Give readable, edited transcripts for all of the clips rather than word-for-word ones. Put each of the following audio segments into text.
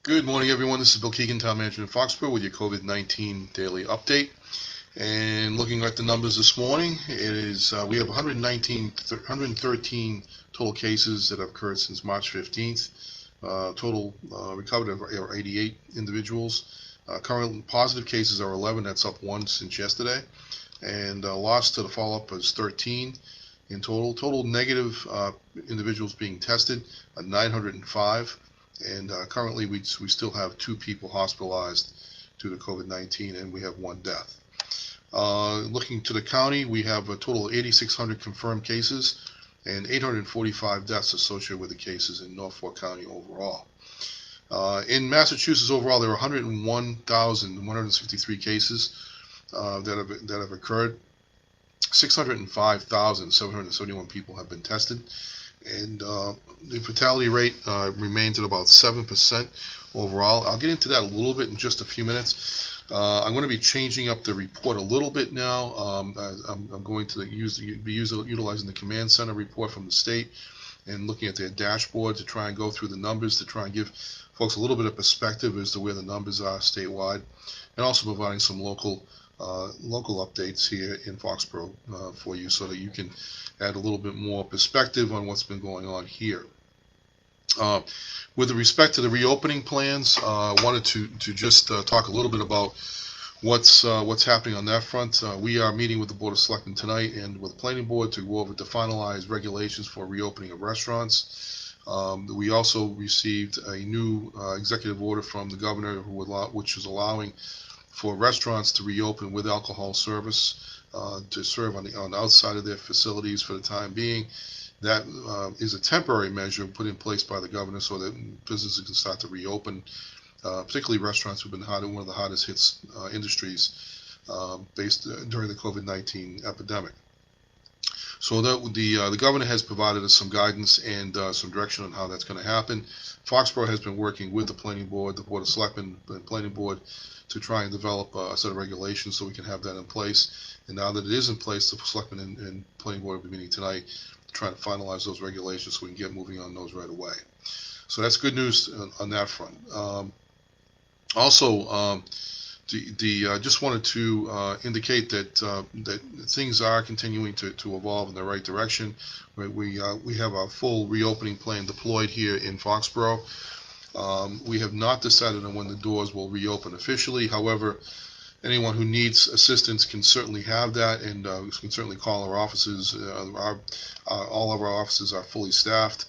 Good morning, everyone. This is Bill Keegan, Town Manager in Foxboro, with your COVID-19 daily update. And looking at the numbers this morning, we have 113 total cases that have occurred since March 15th. Total recovered are 88 individuals. Current positive cases are 11. That's up 1 since yesterday. And lost to the follow-up is 13 in total. Total negative individuals being tested, 905. And currently, we still have 2 people hospitalized due to COVID-19, and we have 1 death. Looking to the county, we have a total of 8,600 confirmed cases and 845 deaths associated with the cases in Norfolk County overall. In Massachusetts overall, there are 101,163 cases that have occurred. 605,771 people have been tested. And the fatality rate remains at about 7% overall. I'll get into that a little bit in just a few minutes. I'm going to be changing up the report a little bit now. I'm going to be utilizing the command center report from the state and looking at their dashboard to try and go through the numbers to try and give folks a little bit of perspective as to where the numbers are statewide, and also providing some local updates here in Foxboro for you, so that you can add a little bit more perspective on what's been going on here. With respect to the reopening plans, I wanted to just talk a little bit about what's happening on that front. We are meeting with the Board of Selectmen tonight and with the Planning Board to go over to finalize regulations for reopening of restaurants. We also received a new executive order from the governor which is allowing for restaurants to reopen with alcohol service, to serve on the outside of their facilities for the time being. That is a temporary measure put in place by the governor so that businesses can start to reopen, particularly restaurants who've been one of the hottest hit industries during the COVID-19 epidemic. So that the governor has provided us some guidance and some direction on how that's going to happen. Foxborough has been working with the Planning Board, the Board of Selectmen, and Planning Board to try and develop a set of regulations so we can have that in place. And now that it is in place, the Selectmen and Planning Board will be meeting tonight to try to finalize those regulations so we can get moving on those right away. So that's good news on that front. Just wanted to indicate that things are continuing to evolve in the right direction. We have a full reopening plan deployed here in Foxborough. We have not decided on when the doors will reopen officially. However, anyone who needs assistance can certainly have that, and can certainly call our offices. All of our offices are fully staffed,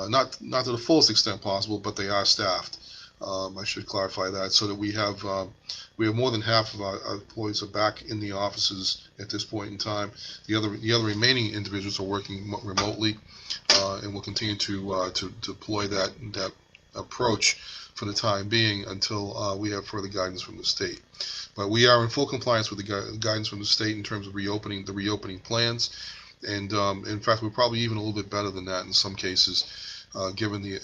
not to the fullest extent possible, but they are staffed. I should clarify that, so that we have more than half of our employees are back in the offices at this point in time. The other remaining individuals are working remotely, and we'll continue to deploy that approach for the time being until we have further guidance from the state. But we are in full compliance with the guidance from the state in terms of the reopening plans, and in fact, we're probably even a little bit better than that in some cases, given the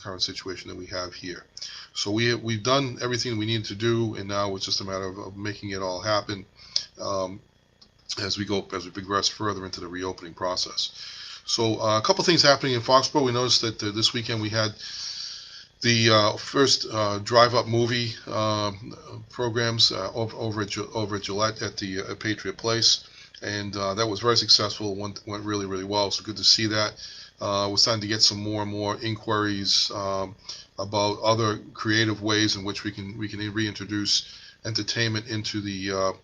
current situation that we have here. So we've done everything we needed to do, and now it's just a matter of making it all happen as we progress further into the reopening process. So a couple things happening in Foxborough. We noticed that this weekend we had the first drive-up movie programs over at Gillette at the Patriot Place, and that was very successful. Went really, really well. So good to see that. We're starting to get some more and more inquiries about other creative ways in which we can reintroduce entertainment into the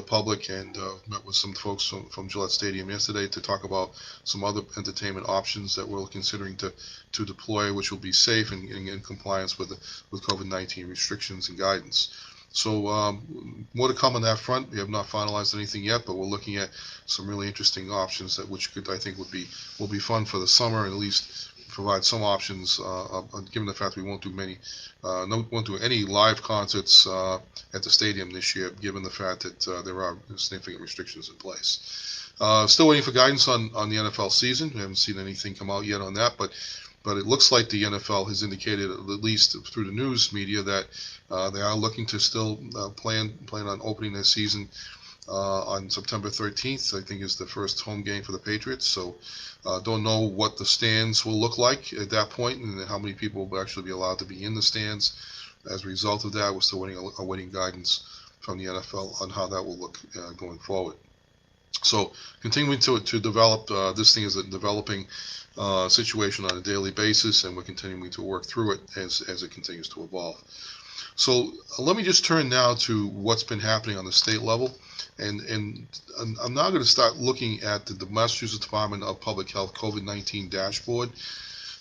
public, and met with some folks from Gillette Stadium yesterday to talk about some other entertainment options that we're considering to deploy, which will be safe and in compliance with COVID-19 restrictions and guidance. So more to come on that front. We have not finalized anything yet, but we're looking at some really interesting options I think will be fun for the summer, and at least provide some options, given the fact we won't do any live concerts at the stadium this year, given the fact that there are significant restrictions in place. Still waiting for guidance on the NFL season. We haven't seen anything come out yet on that, but it looks like the NFL has indicated, at least through the news media, that they are looking to still plan on opening their season on September 13th. I think is the first home game for the Patriots. So don't know what the stands will look like at that point and how many people will actually be allowed to be in the stands. As a result of that, we're still awaiting guidance from the NFL on how that will look going forward. So continuing to develop, this thing is a developing situation on a daily basis, and we're continuing to work through it as it continues to evolve. So let me just turn now to what's been happening on the state level, and I'm now going to start looking at the Massachusetts Department of Public Health COVID-19 dashboard,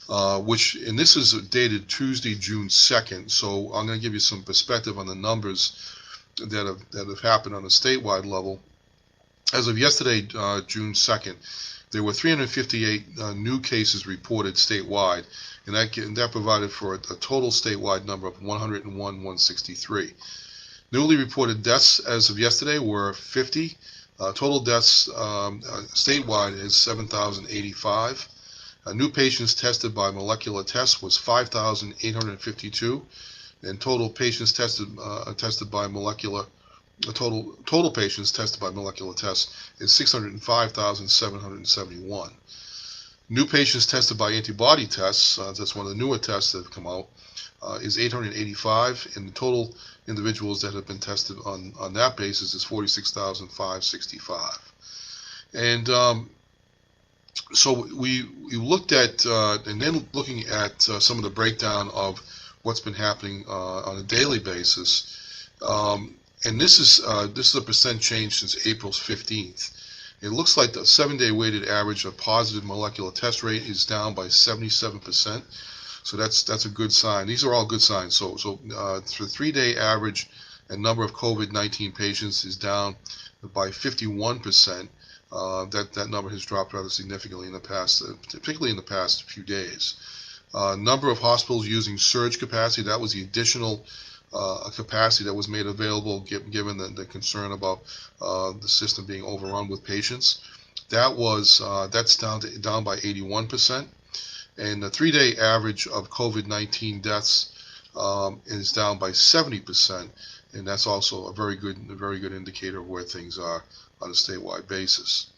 and this is dated Tuesday, June 2nd. So I'm going to give you some perspective on the numbers that have happened on a statewide level. As of yesterday, June 2nd, there were 358 new cases reported statewide, and that provided for a total statewide number of 101,163. Newly reported deaths as of yesterday were 50. Total deaths statewide is 7,085. New patients tested by molecular tests was 5,852, and total patients tested by molecular total patients tested by molecular tests is 605,771. New patients tested by antibody tests, that's one of the newer tests that have come out, is 885, and the total individuals that have been tested on that basis is 46,565. And so we looked at, and then looking at some of the breakdown of what's been happening on a daily basis. And this is a percent change since April 15th. It looks like the 7-day weighted average of positive molecular test rate is down by 77%. So that's a good sign. These are all good signs. So for 3-day average, and number of COVID-19 patients is down by 51%. That number has dropped rather significantly in the past, particularly in the past few days. Number of hospitals using surge capacity, that was the additional capacity that was made available given the concern about the system being overrun with patients. That's down by 81%, and the 3-day average of COVID-19 deaths is down by 70%, and that's also a very good indicator of where things are on a statewide basis.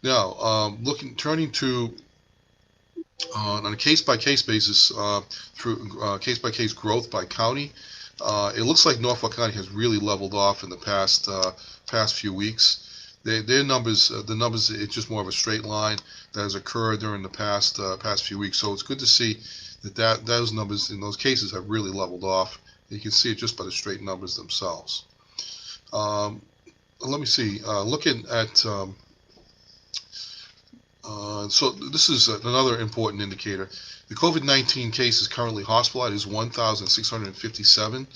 Now, turning to on a case-by-case basis, through case-by-case growth by county. It looks like Norfolk County has really leveled off in the past few weeks. Their numbers, it's just more of a straight line that has occurred during the past few weeks. So it's good to see that those numbers in those cases have really leveled off. You can see it just by the straight numbers themselves. Let me see. Looking at so this is another important indicator. The COVID-19 cases currently hospitalized is 1,657.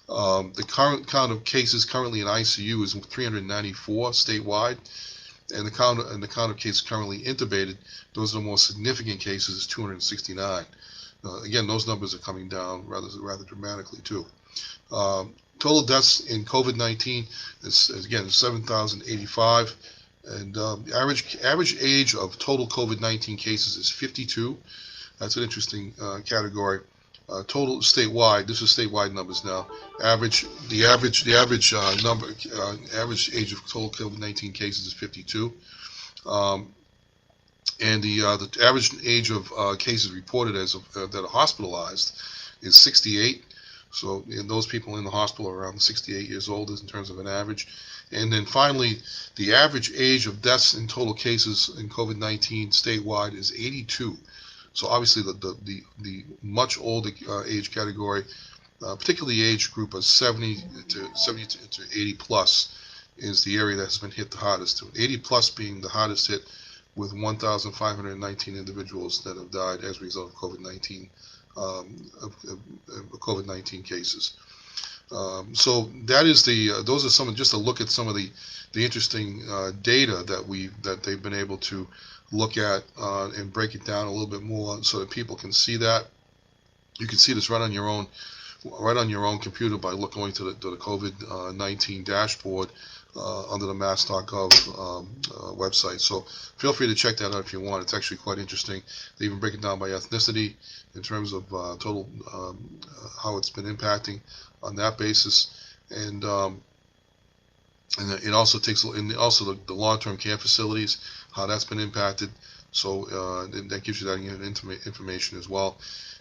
The current count of cases currently in ICU is 394 statewide, and the count of cases currently intubated, those are the most significant cases, is 269. Again, those numbers are coming down rather dramatically too. Total deaths in COVID-19 is again 7,085, and the average age of total COVID-19 cases is 52. That's an interesting category. Total statewide. This is statewide numbers now. Average age of total COVID-19 cases is 52, and the average age of cases reported as of, that are hospitalized is 68. So those people in the hospital are around 68 years old in terms of an average. And then finally, the average age of deaths in total cases in COVID-19 statewide is 82. So obviously the much older age category, particularly the age group of 70 to 80 plus, is the area that's been hit the hardest. 80 plus being the hardest hit, with 1,519 individuals that have died as a result of COVID-19 COVID-19 cases. So that is those are just a look at some of the interesting data that they've been able to look at and break it down a little bit more so that people can see that. You can see this right on your own computer by going to the COVID-19 dashboard under the mass.gov website. So feel free to check that out if you want. It's actually quite interesting. They even break it down by ethnicity in terms of total how it's been impacting on that basis. And And it also takes, and also the long-term care facilities, how that's been impacted. So that gives you that information as well.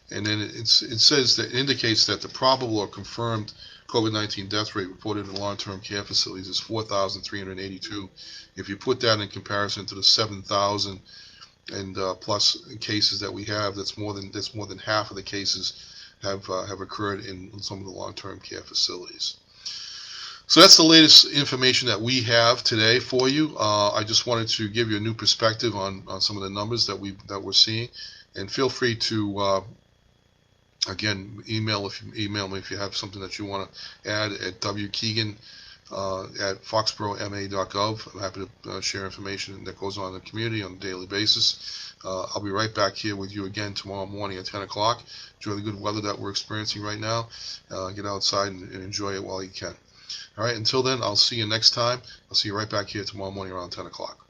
And then it says that it indicates that the probable or confirmed COVID-19 death rate reported in long-term care facilities is 4,382. If you put that in comparison to the 7,000 and plus cases that we have, that's more than half of the cases have occurred in some of the long-term care facilities. So that's the latest information that we have today for you. I just wanted to give you a new perspective on some of the numbers that we're seeing, and feel free to again email me if you have something that you want to add at wkeegan at foxboroma.gov. I'm happy to share information that goes on in the community on a daily basis. I'll be right back here with you again tomorrow morning at 10 o'clock. Enjoy the good weather that we're experiencing right now. Get outside and enjoy it while you can. All right, until then, I'll see you next time. I'll see you right back here tomorrow morning around 10 o'clock.